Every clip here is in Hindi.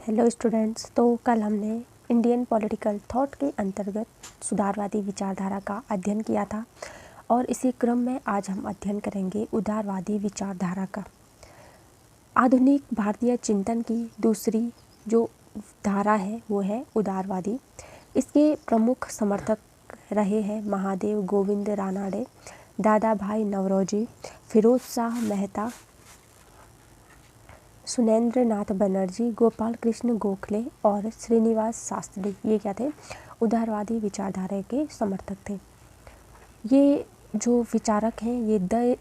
Hello students. तो कल हमने इंडियन पॉलिटिकल थॉट के अंतर्गत सुधारवादी विचारधारा का अध्ययन किया था और इसी क्रम में आज हम अध्ययन करेंगे उदारवादी विचारधारा का। आधुनिक भारतीय चिंतन की दूसरी जो धारा है वो है उदारवादी। इसके प्रमुख समर्थक रहे हैं महादेव गोविंद रानाडे, दादा भाई नवरोजी, फिरोज शाह मेहता, सुरेंद्र नाथ बनर्जी, गोपाल कृष्ण गोखले और श्रीनिवास शास्त्री। ये क्या थे? उदारवादी विचारधारा के समर्थक थे। ये जो विचारक हैं ये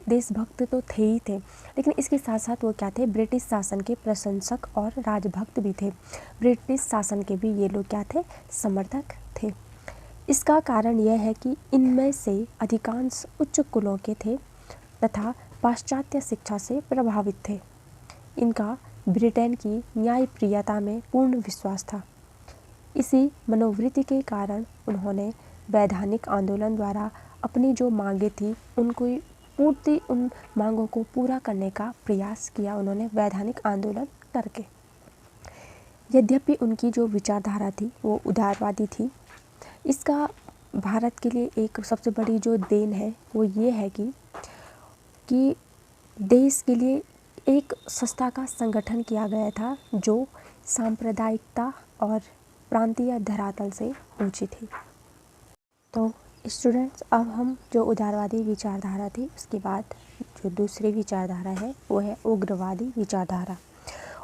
देशभक्त तो थे ही थे, लेकिन इसके साथ साथ वो क्या थे? ब्रिटिश शासन के प्रशंसक और राजभक्त भी थे। ब्रिटिश शासन के भी ये लोग क्या थे? समर्थक थे। इसका कारण यह है कि इनमें से अधिकांश उच्च कुलों के थे तथा पाश्चात्य शिक्षा से प्रभावित थे। इनका ब्रिटेन की न्यायप्रियता में पूर्ण विश्वास था। इसी मनोवृत्ति के कारण उन्होंने वैधानिक आंदोलन द्वारा अपनी जो मांगें थी उन मांगों को पूरा करने का प्रयास किया उन्होंने वैधानिक आंदोलन करके। यद्यपि उनकी जो विचारधारा थी वो उदारवादी थी। इसका भारत के लिए एक सबसे बड़ी जो देन है वो ये है कि देश के लिए एक संस्था का संगठन किया गया था जो सांप्रदायिकता और प्रांतीय धरातल से ऊंची थी। तो स्टूडेंट्स, अब हम जो उदारवादी विचारधारा थी उसके बाद जो दूसरी विचारधारा है वो है उग्रवादी विचारधारा।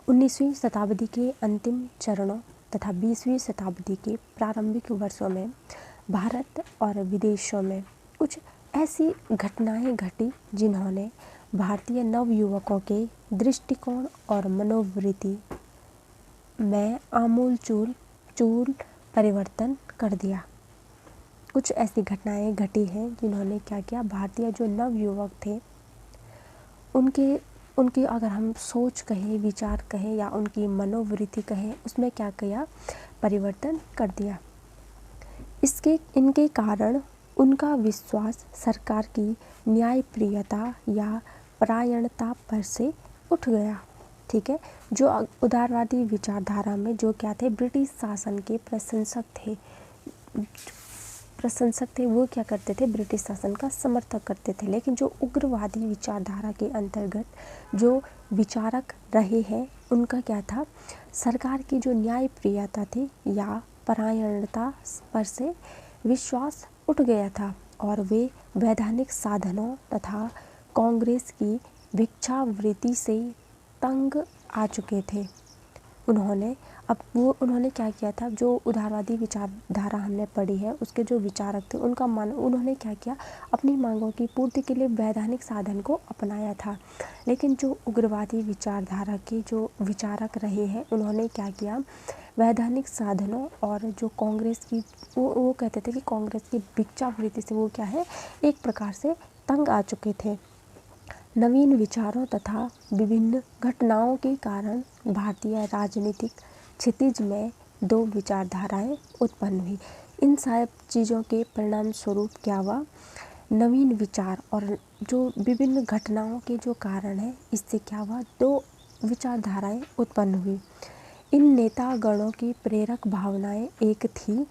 19वीं शताब्दी के अंतिम चरणों तथा 20वीं शताब्दी के प्रारंभिक वर्षों में भारत और विदेशों में कुछ ऐसी घटनाएं घटी जिन्होंने भारतीय नवयुवकों के दृष्टिकोण और मनोवृत्ति में आमूल परिवर्तन कर दिया। कुछ ऐसी घटनाएं घटी हैं जिन्होंने क्या किया? भारतीय जो नवयुवक थे उनकी अगर हम सोच कहें, विचार कहें या उनकी मनोवृत्ति कहें, उसमें क्या किया? परिवर्तन कर दिया। इनके कारण उनका विश्वास सरकार की न्यायप्रियता या परायणता पर से उठ गया। ठीक है, जो उदारवादी विचारधारा में जो क्या थे? ब्रिटिश शासन के प्रशंसक थे वो क्या करते थे? ब्रिटिश शासन का समर्थक करते थे। लेकिन जो उग्रवादी विचारधारा के अंतर्गत जो विचारक रहे हैं उनका क्या था? सरकार की जो न्यायप्रियता थी या परायणता पर से विश्वास उठ गया था और वे वैधानिक साधनों तथा कांग्रेस की भिक्षावृत्ति से तंग आ चुके थे। उन्होंने क्या किया था? जो उदारवादी विचारधारा हमने पढ़ी है उसके जो विचारक थे उन्होंने क्या किया? अपनी मांगों की पूर्ति के लिए वैधानिक साधन को अपनाया था। लेकिन जो उग्रवादी विचारधारा के जो विचारक रहे हैं उन्होंने क्या किया? वैधानिक साधनों और जो कांग्रेस की वो कहते थे कि कांग्रेस की भिक्षावृत्ति से वो क्या है? एक प्रकार से तंग आ चुके थे। नवीन विचारों तथा विभिन्न घटनाओं के कारण भारतीय राजनीतिक क्षितिज में दो विचारधाराएं उत्पन्न हुई। इन सब चीज़ों के परिणाम स्वरूप क्या हुआ? नवीन विचार और जो विभिन्न घटनाओं के जो कारण है इससे क्या हुआ? दो विचारधाराएं उत्पन्न हुई। इन नेतागणों की प्रेरक भावनाएं एक थी,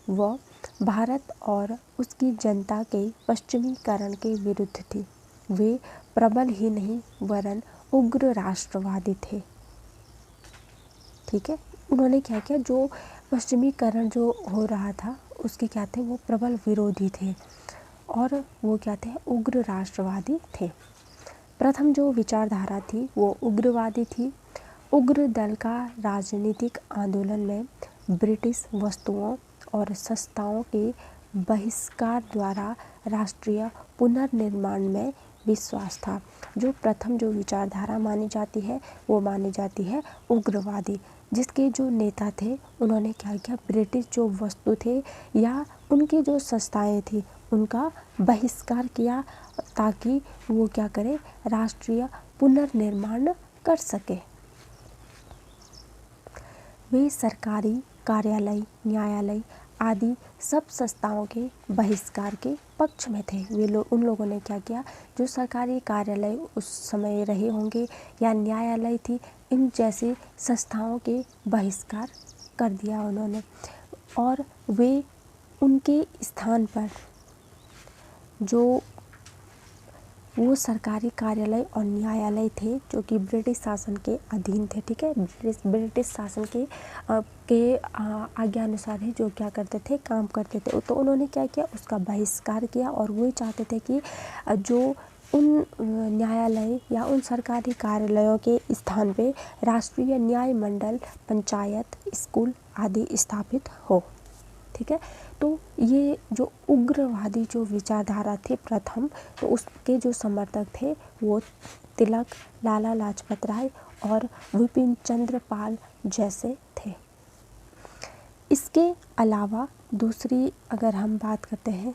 वह भारत और उसकी जनता के पश्चिमीकरण के विरुद्ध थी। वे प्रबल ही नहीं वरन उग्र राष्ट्रवादी थे। ठीक है, उन्होंने क्या किया? जो पश्चिमीकरण जो हो रहा था उसके क्या थे? वो प्रबल विरोधी थे और वो क्या थे? उग्र राष्ट्रवादी थे। प्रथम जो विचारधारा थी वो उग्रवादी थी। उग्र दल का राजनीतिक आंदोलन में ब्रिटिश वस्तुओं और संस्थाओं के बहिष्कार द्वारा राष्ट्रीय पुनर्निर्माण में विश्वास था। जो प्रथम जो विचारधारा मानी जाती है वो मानी जाती है उग्रवादी, जिसके जो नेता थे उन्होंने क्या किया? ब्रिटिश जो वस्तु थे या उनकी जो संस्थाएं थी उनका बहिष्कार किया ताकि वो क्या करे? राष्ट्रीय पुनर्निर्माण कर सके। वे सरकारी कार्यालय, न्यायालय आदि सब संस्थाओं के बहिष्कार के पक्ष में थे। उन लोगों ने क्या किया? जो सरकारी कार्यालय उस समय रहे होंगे या न्यायालय थी, इन जैसी संस्थाओं के बहिष्कार कर दिया उन्होंने, और वे उनके स्थान पर जो वो सरकारी कार्यालय और न्यायालय थे जो कि ब्रिटिश शासन के अधीन थे, ठीक है, ब्रिटिश शासन के आज्ञा अनुसार ही जो क्या करते थे, काम करते थे। तो उन्होंने क्या किया, उसका बहिष्कार किया, और वो चाहते थे कि जो उन न्यायालय या उन सरकारी कार्यालयों के स्थान पे राष्ट्रीय न्याय मंडल, पंचायत, स्कूल आदि स्थापित हो, ठीक है। तो ये जो उग्रवादी जो विचारधारा थी प्रथम, तो उसके जो समर्थक थे वो तिलक, लाला लाजपत राय और विपिन चंद्र पाल जैसे थे। इसके अलावा दूसरी अगर हम बात करते हैं,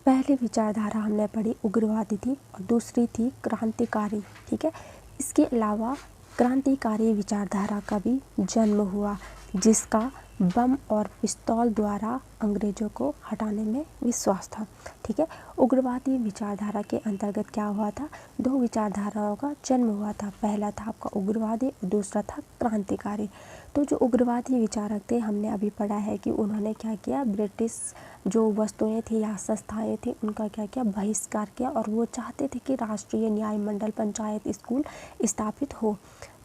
पहली विचारधारा हमने पढ़ी उग्रवादी थी और दूसरी थी क्रांतिकारी, ठीक है। इसके अलावा क्रांतिकारी विचारधारा का भी जन्म हुआ, जिसका बम और पिस्तौल द्वारा अंग्रेजों को हटाने में विश्वास था, ठीक है। उग्रवादी विचारधारा के अंतर्गत क्या हुआ था, दो विचारधाराओं का जन्म हुआ था। पहला था आपका उग्रवादी और दूसरा था क्रांतिकारी। तो जो उग्रवादी विचारक थे, हमने अभी पढ़ा है कि उन्होंने क्या किया, ब्रिटिश जो वस्तुएं थी या संस्थाएं थी उनका क्या किया, बहिष्कार किया, और वो चाहते थे कि राष्ट्रीय न्याय मंडल, पंचायत, स्कूल स्थापित हो।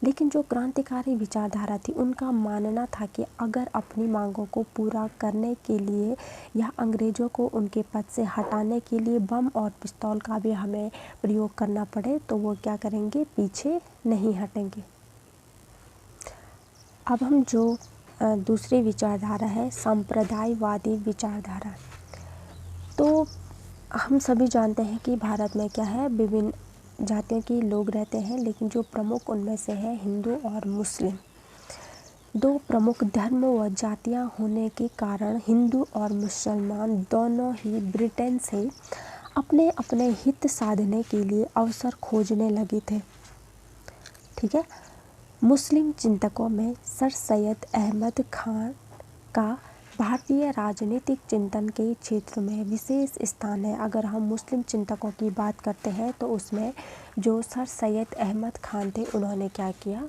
लेकिन जो क्रांतिकारी विचारधारा थी, उनका मानना था कि अगर अपनी मांगों को पूरा करने के लिए या अंग्रेजों को उनके पद से हटाने के लिए बम और पिस्तौल का भी हमें प्रयोग करना पड़े तो वो क्या करेंगे, पीछे नहीं हटेंगे। अब हम जो दूसरी विचारधारा है संप्रदायवादी विचारधारा। तो हम सभी जानते हैं कि भारत में क्या है, विभिन्न जातियों के लोग रहते हैं, लेकिन जो प्रमुख उनमें से है हिंदू और मुस्लिम। दो प्रमुख धर्म व जातियां होने के कारण हिंदू और मुसलमान दोनों ही ब्रिटेन से अपने अपने हित साधने के लिए अवसर खोजने लगे थे, ठीक है। मुस्लिम चिंतकों में सर सैयद अहमद खान का भारतीय राजनीतिक चिंतन के क्षेत्र में विशेष स्थान है। अगर हम मुस्लिम चिंतकों की बात करते हैं तो उसमें जो सर सैयद अहमद खान थे, उन्होंने क्या किया,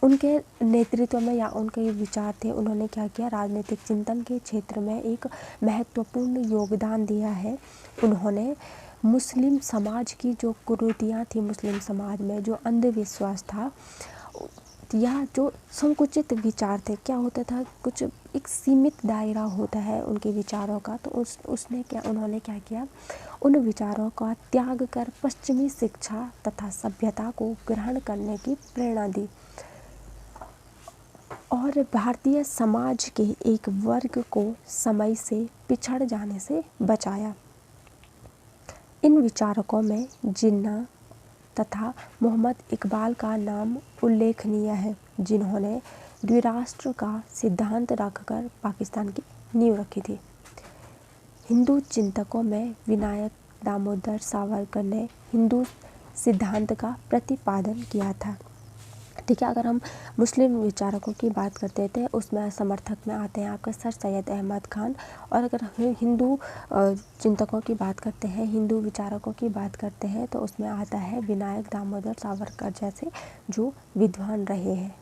उनके नेतृत्व में या उनके विचार थे, उन्होंने क्या किया, राजनीतिक चिंतन के क्षेत्र में एक महत्वपूर्ण योगदान दिया है। उन्होंने मुस्लिम समाज की जो कुरीतियाँ थी, मुस्लिम समाज में जो अंधविश्वास था या जो संकुचित विचार थे, क्या होता था, कुछ एक सीमित दायरा होता है उनके विचारों का, तो उन्होंने क्या किया, उन विचारों का त्याग कर पश्चिमी शिक्षा तथा सभ्यता को ग्रहण करने की प्रेरणा दी और भारतीय समाज के एक वर्ग को समय से पिछड़ जाने से बचाया। इन विचारकों में जिन्ना तथा मोहम्मद इकबाल का नाम उल्लेखनीय है, जिन्होंने द्विराष्ट्र का सिद्धांत रखकर पाकिस्तान की नींव रखी थी। हिंदू चिंतकों में विनायक दामोदर सावरकर ने हिंदू सिद्धांत का प्रतिपादन किया था, ठीक है। अगर हम मुस्लिम विचारकों की बात करते थे, उसमें समर्थक में आते हैं आपके सर सैयद अहमद खान, और अगर हम हिंदू चिंतकों की बात करते हैं, हिंदू विचारकों की बात करते हैं, तो उसमें आता है विनायक दामोदर सावरकर जैसे जो विद्वान रहे हैं।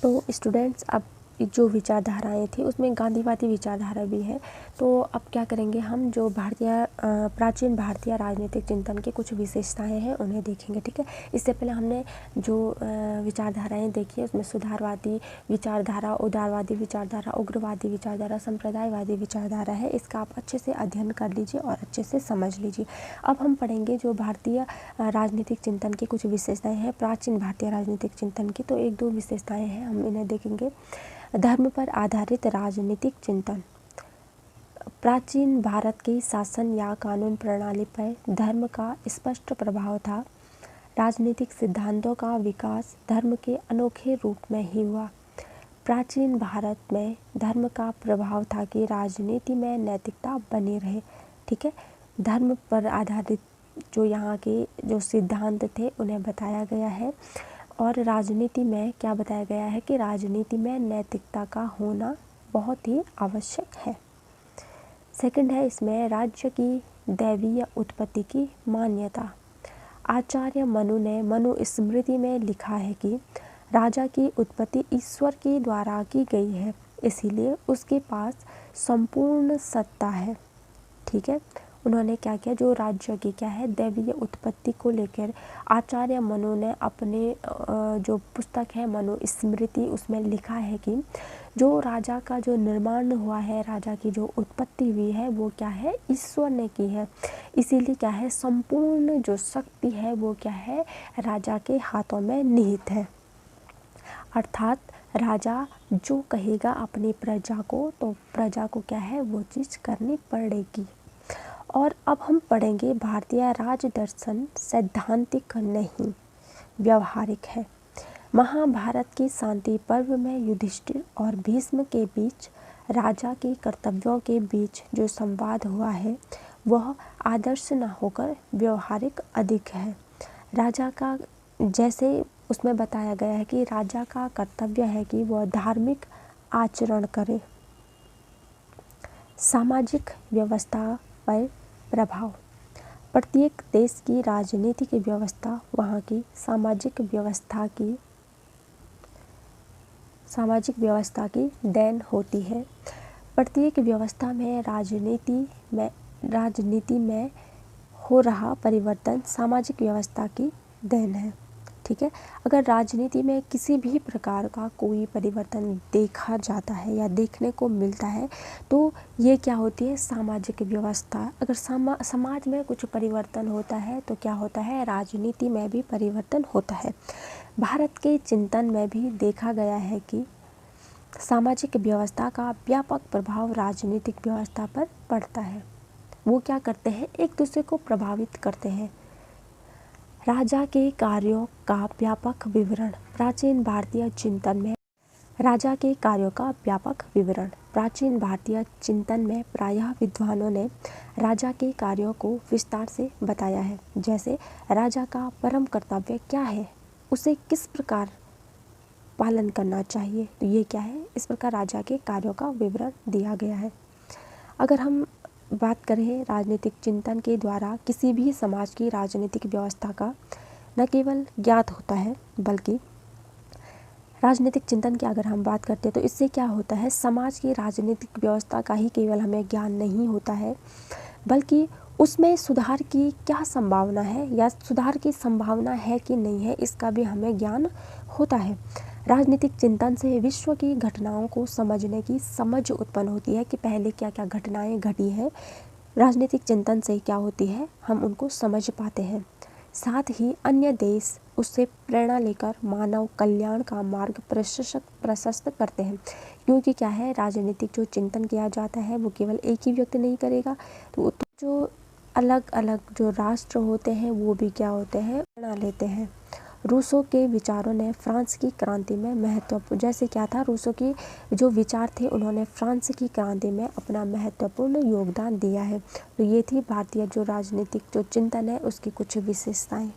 तो स्टूडेंट्स, अब जो विचारधाराएं थी उसमें गांधीवादी विचारधारा भी है। तो अब क्या करेंगे, हम जो प्राचीन भारतीय राजनीतिक चिंतन की कुछ विशेषताएं हैं उन्हें देखेंगे, ठीक है। इससे पहले हमने जो विचारधाराएं देखी है उसमें सुधारवादी विचारधारा, उदारवादी विचारधारा, उग्रवादी विचारधारा, संप्रदायवादी विचारधारा है। इसका आप अच्छे से अध्ययन कर लीजिए और अच्छे से समझ लीजिए। अब हम पढ़ेंगे जो भारतीय राजनीतिक चिंतन की कुछ विशेषताएं हैं, प्राचीन भारतीय राजनीतिक चिंतन की। तो एक दो विशेषताएं हैं, हम इन्हें देखेंगे। धर्म पर आधारित राजनीतिक चिंतन। प्राचीन भारत की शासन या कानून प्रणाली पर धर्म का स्पष्ट प्रभाव था। राजनीतिक सिद्धांतों का विकास धर्म के अनोखे रूप में ही हुआ। प्राचीन भारत में धर्म का प्रभाव था कि राजनीति में नैतिकता बनी रहे, ठीक है। धर्म पर आधारित जो यहाँ के जो सिद्धांत थे उन्हें बताया गया है, और राजनीति में क्या बताया गया है कि राजनीति में नैतिकता का होना बहुत ही आवश्यक है। सेकंड है इसमें राज्य की दैवीय उत्पत्ति की मान्यता। आचार्य मनु ने मनुस्मृति में लिखा है कि राजा की उत्पत्ति ईश्वर के द्वारा की गई है, इसीलिए उसके पास संपूर्ण सत्ता है। ठीक है, उन्होंने क्या किया, जो राज्य की क्या है दैवीय उत्पत्ति को लेकर आचार्य मनु ने अपने जो पुस्तक है मनुस्मृति उसमें लिखा है कि जो राजा का जो निर्माण हुआ है, राजा की जो उत्पत्ति हुई है वो क्या है ईश्वर ने की है, इसीलिए क्या है संपूर्ण जो शक्ति है वो क्या है राजा के हाथों में निहित है। अर्थात राजा जो कहेगा अपनी प्रजा को, तो प्रजा को क्या है वो चीज़ करनी पड़ेगी। और अब हम पढ़ेंगे भारतीय राज दर्शन सैद्धांतिक नहीं व्यवहारिक है। महाभारत के शांति पर्व में युधिष्ठिर और भीष्म के बीच राजा के कर्तव्यों के बीच जो संवाद हुआ है वह आदर्श न होकर व्यवहारिक अधिक है। राजा का जैसे उसमें बताया गया है कि राजा का कर्तव्य है कि वह धार्मिक आचरण करे। सामाजिक व्यवस्था पर प्रभाव। प्रत्येक देश की राजनीतिक व्यवस्था वहाँ की सामाजिक व्यवस्था की देन होती है। प्रत्येक व्यवस्था में राजनीति में हो रहा परिवर्तन सामाजिक व्यवस्था की देन है। ठीक है, अगर राजनीति में किसी भी प्रकार का कोई परिवर्तन देखा जाता है या देखने को मिलता है तो ये क्या होती है सामाजिक व्यवस्था। अगर समाज में कुछ परिवर्तन होता है तो क्या होता है राजनीति में भी परिवर्तन होता है। भारत के चिंतन में भी देखा गया है कि सामाजिक व्यवस्था का व्यापक प्रभाव राजनीतिक व्यवस्था पर पड़ता है। वो क्या करते हैं एक दूसरे को प्रभावित करते हैं। राजा के कार्यों का व्यापक विवरण। प्राचीन भारतीय चिंतन में राजा के कार्यों का व्यापक विवरण। प्राचीन भारतीय चिंतन में प्रायः विद्वानों ने राजा के कार्यों को विस्तार से बताया है, जैसे राजा का परम कर्तव्य क्या है, उसे किस प्रकार पालन करना चाहिए, तो ये क्या है इस प्रकार राजा के कार्यों का विवरण दिया गया है। अगर हम बात करें राजनीतिक चिंतन के द्वारा किसी भी समाज की राजनीतिक व्यवस्था का न केवल ज्ञात होता है बल्कि राजनीतिक चिंतन की अगर हम बात करते हैं तो इससे क्या होता है समाज की राजनीतिक व्यवस्था का ही केवल हमें ज्ञान नहीं होता है बल्कि उसमें सुधार की क्या संभावना है या सुधार की संभावना है कि नहीं है इसका भी हमें ज्ञान होता है। राजनीतिक चिंतन से विश्व की घटनाओं को समझने की समझ उत्पन्न होती है कि पहले क्या क्या घटनाएं घटी हैं। राजनीतिक चिंतन से क्या होती है हम उनको समझ पाते हैं। साथ ही अन्य देश उससे प्रेरणा लेकर मानव कल्याण का मार्ग प्रशस्त करते हैं, क्योंकि क्या है राजनीतिक जो चिंतन किया जाता है वो केवल एक ही व्यक्ति नहीं करेगा, तो जो अलग अलग जो राष्ट्र होते हैं वो भी क्या होते हैं प्रेरणा लेते हैं। रूसो के विचारों ने फ्रांस की क्रांति में महत्वपूर्ण, जैसे क्या था रूसो की जो विचार थे उन्होंने फ्रांस की क्रांति में अपना महत्वपूर्ण योगदान दिया है। तो ये थी भारतीय जो राजनीतिक जो चिंतन है उसकी कुछ विशेषताएं।